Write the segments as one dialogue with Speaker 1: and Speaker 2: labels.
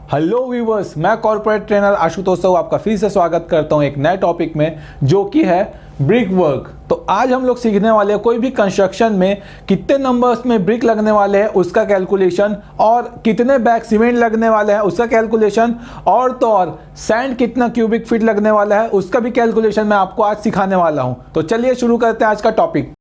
Speaker 1: Hello viewers, मैं corporate trainer Ashutosh Sahu आपका फिर से स्वागत करता हूं एक नए टॉपिक में जो कि है ब्रिक वर्क। तो आज हम लोग सीखने वाले हैं कोई भी कंस्ट्रक्शन में कितने नंबर्स में ब्रिक लगने वाले हैं उसका कैलकुलेशन, और कितने बैग सीमेंट लगने वाले हैं उसका कैलकुलेशन, और तो और सैंड कितना क्यूबिक फीट लगने वाला है उसका भी कैलकुलेशन मैं आपको आज सिखाने वाला हूं। तो चलिए शुरू करते हैं आज का टॉपिक।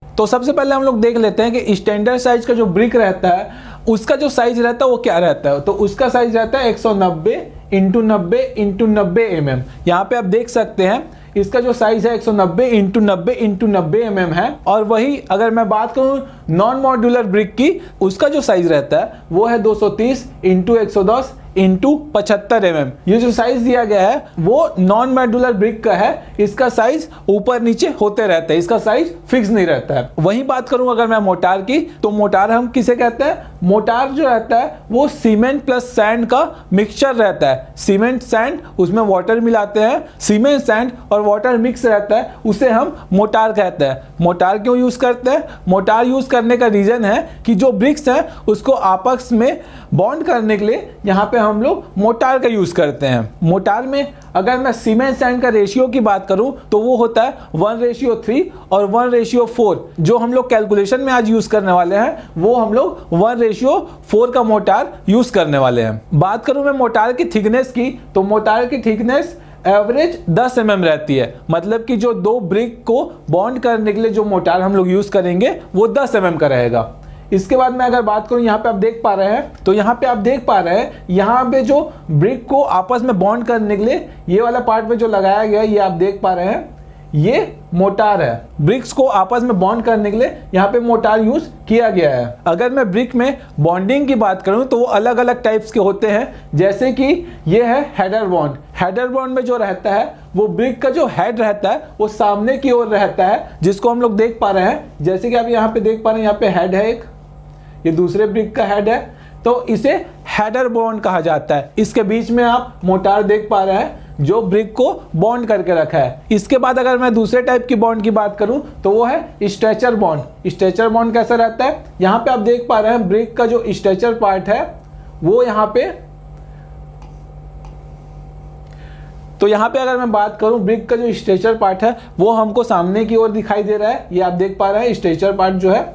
Speaker 1: तो सबसे पहले हम लोग देख लेते हैं कि स्टैंडर्ड साइज का जो ब्रिक रहता है उसका जो साइज रहता है वो क्या रहता है। तो उसका साइज रहता है 190 इंटू 90 इंटू 90 mm। यहाँ पे आप देख सकते हैं इसका जो साइज है 190 इंटू 90 इंटू 90 mm है। और वही अगर मैं बात करूँ नॉन मॉड्यूलर ब्रिक की, उसका जो साइज रहता है वो है 230 इंटू 110 इंटू 75 mm। ये जो साइज दिया गया है वो नॉन मॉड्यूलर ब्रिक का है। इसका साइज ऊपर नीचे होते रहता है, इसका साइज फिक्स नहीं रहता है। वही बात करूं अगर मैं मोटार की, तो मोटार हम किसे कहते हैं? मोटार जो रहता है वो सीमेंट प्लस सैंड का मिक्सचर रहता है। सीमेंट सैंड, उसमें वाटर मिलाते हैं, सीमेंट सैंड और वाटर मिक्स रहता है, उसे हम मोटार कहते हैं। मोटार क्यों यूज करते हैं? मोटार यूज करने का रीजन है कि जो ब्रिक्स हैं उसको आपस में बॉन्ड करने के लिए यहाँ पे हम लोग मोटार का यूज करते हैं। मोटार में अगर मैं सीमेंट सैंड का रेशियो की बात करूं तो वो होता है 1:3 और 1:4। जो हम लोग कैलकुलेशन में आज यूज करने वाले हैं वो हम लोग 1:4 का मोटार यूज करने वाले हैं। बात करूं मैं मोटार की थिकनेस की, तो मोटार की थिकनेस एवरेज 10 mm रहती है। मतलब कि जो दो ब्रिक को बॉन्ड करने के लिए जो मोटार हम लोग यूज करेंगे वो 10 mm का रहेगा। इसके बाद मैं अगर बात करूं, यहाँ पे आप देख पा रहे हैं, तो यहाँ पे आप देख पा रहे हैं यहाँ पे जो ब्रिक को आपस में बॉन्ड करने के लिए ये वाला पार्ट में जो लगाया गया है, ये आप देख पा रहे हैं, ये मोटार है। ब्रिक्स को आपस में बॉन्ड करने के लिए यहाँ पे मोटार यूज किया गया है। अगर मैं ब्रिक में बॉन्डिंग की बात करूं तो वो अलग अलग टाइप्स के होते हैं। जैसे कि ये है हेडर बॉन्ड। हेडर बॉन्ड में जो रहता है वो ब्रिक का जो हेड रहता है वो सामने की ओर रहता है, जिसको हम लोग देख पा रहे हैं। जैसे कि आप यहाँ पे देख पा रहे हैं, यहाँ पे हेड है एक, ये दूसरे ब्रिक का हेड है, तो इसे हेडर बॉन्ड कहा जाता है। इसके बीच में आप मोटार देख पा रहे हैं जो ब्रिक को बॉन्ड करके रखा है। इसके बाद अगर मैं दूसरे टाइप की बॉन्ड की बात करूं तो वो है स्ट्रेचर बॉन्ड। स्ट्रेचर बॉन्ड कैसा रहता है? यहाँ पे आप देख पा रहे हैं ब्रिक का जो स्ट्रेचर पार्ट है वो यहाँ पे, तो यहाँ पे अगर मैं बात करूं ब्रिक का जो स्ट्रेचर पार्ट है वो हमको सामने की ओर दिखाई दे रहा है। ये आप देख पा रहे हैं स्ट्रेचर पार्ट जो है।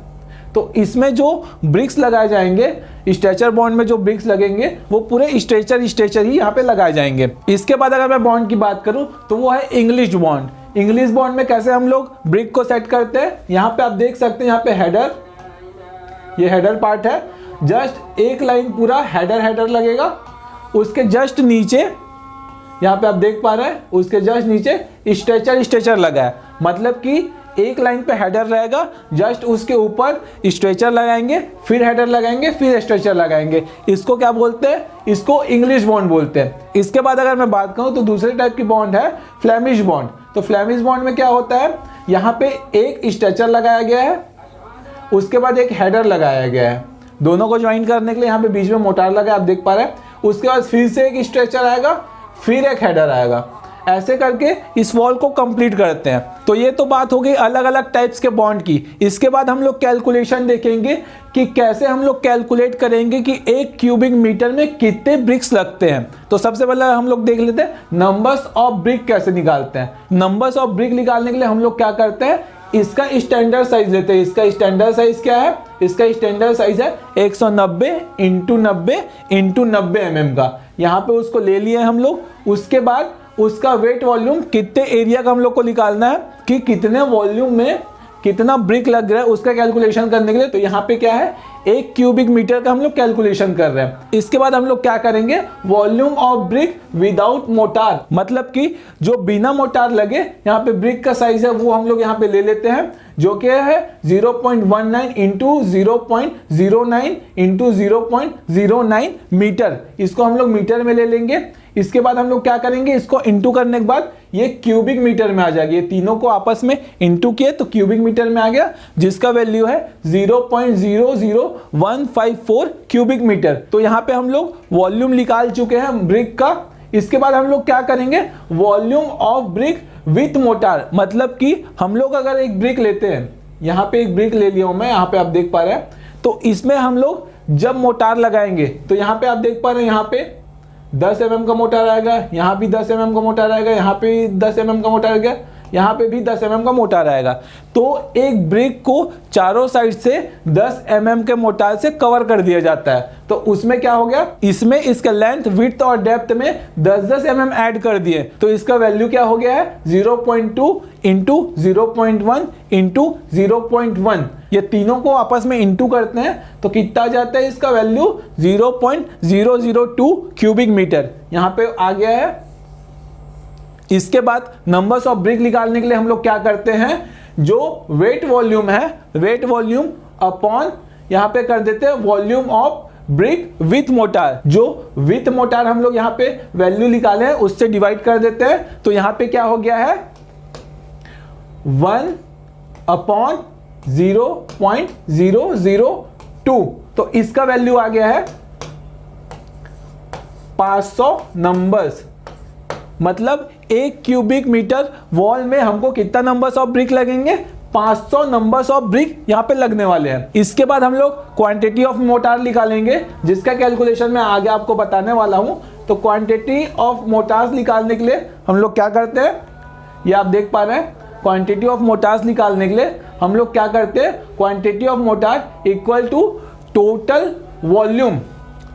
Speaker 1: तो इसमें जो ब्रिक्स लगाए जाएंगे, स्ट्रेचर बॉन्ड में जो ब्रिक्स लगेंगे वो पूरे स्ट्रेचर ही यहाँ पे लगाए जाएंगे। इसके बाद अगर मैं बॉन्ड की बात करूं तो वो है इंग्लिश बॉन्ड। इंग्लिश बॉन्ड में कैसे हम लोग ब्रिक को सेट करते हैं, यहाँ पे आप देख सकते हैं, यहाँ पे हेडर, ये हेडर पार्ट है। जस्ट एक लाइन पूरा हेडर लगेगा। उसके जस्ट नीचे यहाँ पे आप देख पा रहे हैं, उसके जस्ट नीचे स्ट्रेचर लगा है। मतलब कि एक लाइन पे हेडर रहेगा, जस्ट उसके ऊपर स्ट्रेचर लगाएंगे, फिर हेडर लगाएंगे, फिर स्ट्रेचर लगाएंगे। इसको क्या बोलते हैं? इसको इंग्लिश बॉन्ड बोलते हैं। इसके बाद अगर मैं बात करूं तो दूसरे टाइप की बॉन्ड है फ्लेमिश बॉन्ड। तो फ्लेमिश बॉन्ड में क्या होता है, यहाँ पे एक स्ट्रेचर लगाया गया है, उसके बाद एक हेडर लगाया गया है। दोनों को ज्वाइन करने के लिए यहाँ पे बीच में मोटार लगा, आप देख पा रहे हैं। उसके बाद फिर से एक स्ट्रेचर आएगा, फिर एक हेडर आएगा। ऐसे करके इस वॉल को कंप्लीट करते हैं। तो ये तो बात हो गई अलग अलग टाइप्स के बॉन्ड की। इसके बाद हम लोग कैलकुलेशन देखेंगे कि कैसे हम लोग कैलकुलेट करेंगे कि 1 क्यूबिक मीटर में कितने ब्रिक्स लगते हैं। तो सबसे पहले हम लोग देख लेते हैं नंबर्स ऑफ ब्रिक कैसे निकालते हैं। नंबर्स ऑफ ब्रिक निकालने के लिए हम लोग क्या करते हैं, इसका स्टैंडर्ड साइज लेते हैं। इसका स्टैंडर्ड साइज क्या है? इसका स्टैंडर्ड साइज है 190 इंटू 90 इंटू 90 mm का। यहाँ पे उसको ले लिए हम लोग। उसके बाद उसका वेट वॉल्यूम, कितने एरिया का हम लोग को निकालना है कि कितने वॉल्यूम में कितना ब्रिक लग रहा है उसका कैलकुलेशन करने के लिए। तो यहाँ पे क्या है, 1 क्यूबिक मीटर का हम लोग कैलकुलेशन कर रहे हैं। इसके बाद हम लोग क्या करेंगे, volume of brick without mortar, मतलब कि जो बिना मोटार लगे यहाँ पे ब्रिक का साइज है वो हम लोग यहाँ पे ले लेते हैं, जो कि है 0.19 इंटू 0.09 इंटू 0.09 मीटर। इसको हम लोग मीटर में ले लेंगे। इसके बाद हम लोग क्या करेंगे, इसको इंटू करने के बाद ये क्यूबिक मीटर में आ जाएगी। ये तीनों को आपस में इंटू किए तो क्यूबिक मीटर में आ गया, जिसका वैल्यू है 0.00154 क्यूबिक मीटर। तो यहाँ पे हम लोग वॉल्यूम निकाल चुके हैं ब्रिक का। इसके बाद हम लोग क्या करेंगे, volume of brick with motor, मतलब कि हम लोग अगर एक ब्रिक लेते हैं, यहाँ पे एक ब्रिक ले लिया हूं मैं, यहाँ पे आप देख पा रहे हैं, तो इसमें हम लोग जब मोटार लगाएंगे तो यहाँ पे आप देख पा रहे हैं, यहाँ पे 10 mm का मोटार आएगा, यहाँ भी 10 mm का मोटार आएगा, यहाँ पे 10 mm का मोटार आएगा, यहाँ पे भी 10 mm का मोटार आएगा। तो एक ब्रिक को चारों साइड से 10 mm के मोटार से कवर कर दिया जाता है। तो उसमें क्या हो गया, इसमें इसका लेंथ, विड्थ और डेप्थ में 10-10 mm ऐड कर दिए, तो इसका वैल्यू क्या हो गया है, 0.2 इंटू 0.1 इंटू 0.1। ये तीनों को आपस में इंटू करते हैं तो कितना आ जाता है, इसका वैल्यू 0.002 क्यूबिक मीटर यहाँ पे आ गया है। इसके बाद नंबर्स ऑफ ब्रिक निकालने के लिए हम लोग क्या करते हैं, जो वेट वॉल्यूम है, वेट वॉल्यूम अपॉन यहाँ पे कर देते हैं volume of brick with motor. जो विथ मोटार हम लोग यहाँ पे वैल्यू निकाले हैं उससे डिवाइड कर देते हैं, तो यहाँ पे क्या हो गया है 1/0.002, तो इसका वैल्यू आ गया है 500 नंबर्स। मतलब एक क्यूबिक मीटर वॉल में हमको कितना नंबर्स ऑफ ब्रिक लगेंगे, 500 नंबर्स ऑफ ब्रिक यहाँ पे लगने वाले हैं। इसके बाद हम लोग क्वांटिटी ऑफ मोटार निकालेंगे, जिसका कैलकुलेशन मैं आगे आपको बताने वाला हूं। तो क्वांटिटी ऑफ मोटार्स निकालने के लिए हम लोग क्या करते हैं, ये आप देख पा रहे हैं, क्वांटिटी ऑफ मोटार्स निकालने के लिए हम लोग क्या करते हैं, quantity of mortar equal to total volume,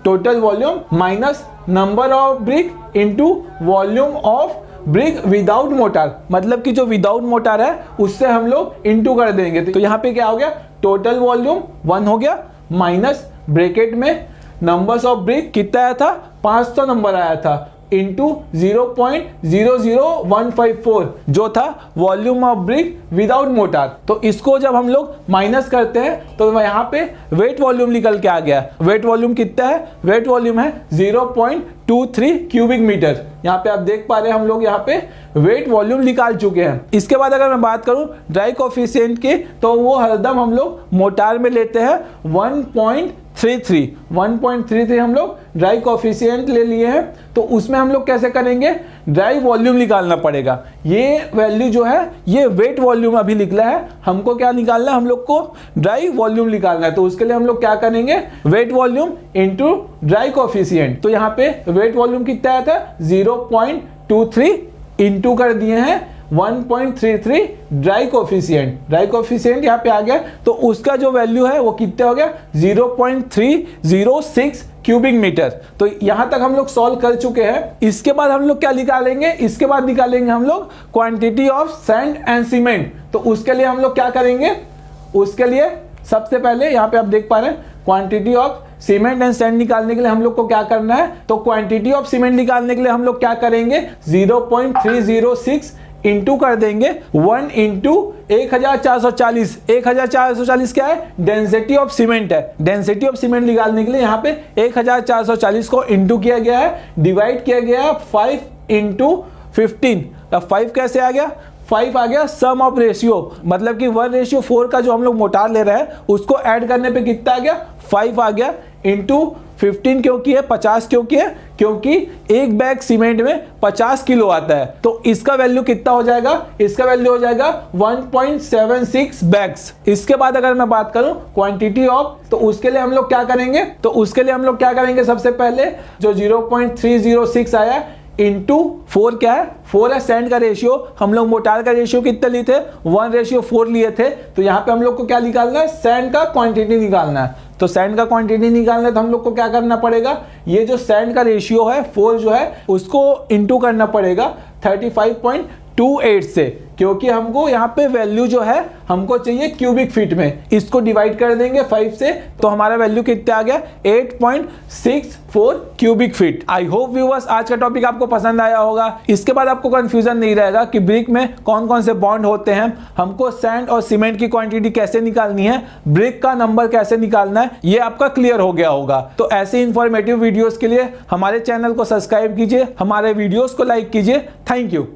Speaker 1: total volume minus number of brick into volume of brick without mortar, मतलब कि जो विदाउट मोटार है उससे हम लोग इनटू कर देंगे। तो यहाँ पे क्या हो गया, टोटल वॉल्यूम 1 हो गया माइनस ब्रैकेट में नंबर्स ऑफ ब्रिक कितना आया था, 500 नंबर आया था, इंटू 0.00154 जो था volume of brick without motor. तो इसको जब हम लोग माइनस करते हैं तो यहाँ पे वेट वॉल्यूम निकल के आ गया। वेट वॉल्यूम कितना है, वेट वॉल्यूम है 0.23 क्यूबिक मीटर। यहाँ पे आप देख पा रहे हैं हम लोग यहाँ पे वेट वॉल्यूम निकाल चुके हैं। इसके बाद अगर मैं बात करूं ड्राई कोफिशिएंट की, तो वो हरदम हम लोग मोटार में लेते हैं 1.33 हम लोग ड्राई कोफिशिएंट ले लिए हैं। तो उसमें हम लोग कैसे करेंगे, ड्राई वॉल्यूम निकालना पड़ेगा। ये वैल्यू जो है ये वेट वॉल्यूम अभी निकला है, हमको क्या निकालना है, हम लोग को ड्राई वॉल्यूम निकालना है। तो उसके लिए हम लोग क्या करेंगे, wet volume into dry coefficient. तो यहाँ पे वेट वॉल्यूम कितना आया था 0.23 इंटू कर दिए हैं 1.33 ड्राई कोफिशिएंट। ड्राई कोफिशिएंट यहाँ पे आ गया, तो उसका जो वैल्यू है वो कितना हो गया 0.306 क्यूबिक मीटर। तो यहां तक हम लोग सॉल्व कर चुके हैं। इसके बाद हम लोग क्या निकालेंगे, इसके बाद निकालेंगे हम लोग quantity of sand and cement. तो उसके लिए हम लोग क्या करेंगे, उसके लिए सबसे पहले यहाँ पे आप देख पा रहे हैं quantity of cement and sand निकालने के लिए हम लोग को क्या करना है, तो क्वांटिटी ऑफ सीमेंट निकालने के लिए हम लोग क्या करेंगे 0.306 इंटू कर देंगे 1 इंटू 1440। 1440 क्या है, डेंसिटी ऑफ सीमेंट है। डेंसिटी ऑफ सीमेंट निकालने के लिए यहाँ पे 1440 को इंटू किया गया है, डिवाइड किया गया है 5 इंटू 15। अब 5 कैसे आ गया, 5 आ गया सम ऑफ रेशियो, मतलब कि 1:4 का जो हम लोग मोटार ले रहे हैं उसको ऐड करने पे कितना आ गया 5 आ गया, इंटू 15 क्योंकि है, 50 क्योंकि है, क्योंकि एक बैग सीमेंट में 50 किलो आता है। तो इसका वैल्यू कितना हो जाएगा, इसका वैल्यू हो जाएगा 1.76 बैग्स। इसके बाद अगर मैं बात करूं क्वांटिटी ऑफ, तो उसके लिए हम लोग क्या करेंगे, तो उसके लिए हम लोग क्या करेंगे, सबसे पहले जो 0.306 आया इंटू 4 क्या है, 4 है सैंड का रेशियो। हम लोग मोटार का रेशियो कितना लिए थे 1:4 लिए थे। तो यहाँ पे हम लोग को क्या निकालना है, सैंड का क्वांटिटी निकालना है। तो सैंड का क्वांटिटी निकालना है तो हम लोग को क्या करना पड़ेगा, ये जो सैंड का रेशियो है 4 जो है उसको इंटू करना पड़ेगा 35.28 से, क्योंकि हमको यहाँ पे वैल्यू जो है हमको चाहिए क्यूबिक फीट में। इसको डिवाइड कर देंगे 5 से, तो हमारा वैल्यू कितना आ गया 8.64 cubic feet. I hope viewers आज का टॉपिक आपको पसंद आया होगा। इसके बाद आपको कंफ्यूजन नहीं रहेगा कि ब्रिक में कौन कौन से बॉन्ड होते हैं, हमको सैंड और सीमेंट की क्वांटिटी कैसे निकालनी है, ब्रिक का नंबर कैसे निकालना है, ये आपका क्लियर हो गया होगा। तो ऐसे इंफॉर्मेटिव वीडियोस के लिए हमारे चैनल को सब्सक्राइब कीजिए, हमारे वीडियोस को लाइक कीजिए। Thank you.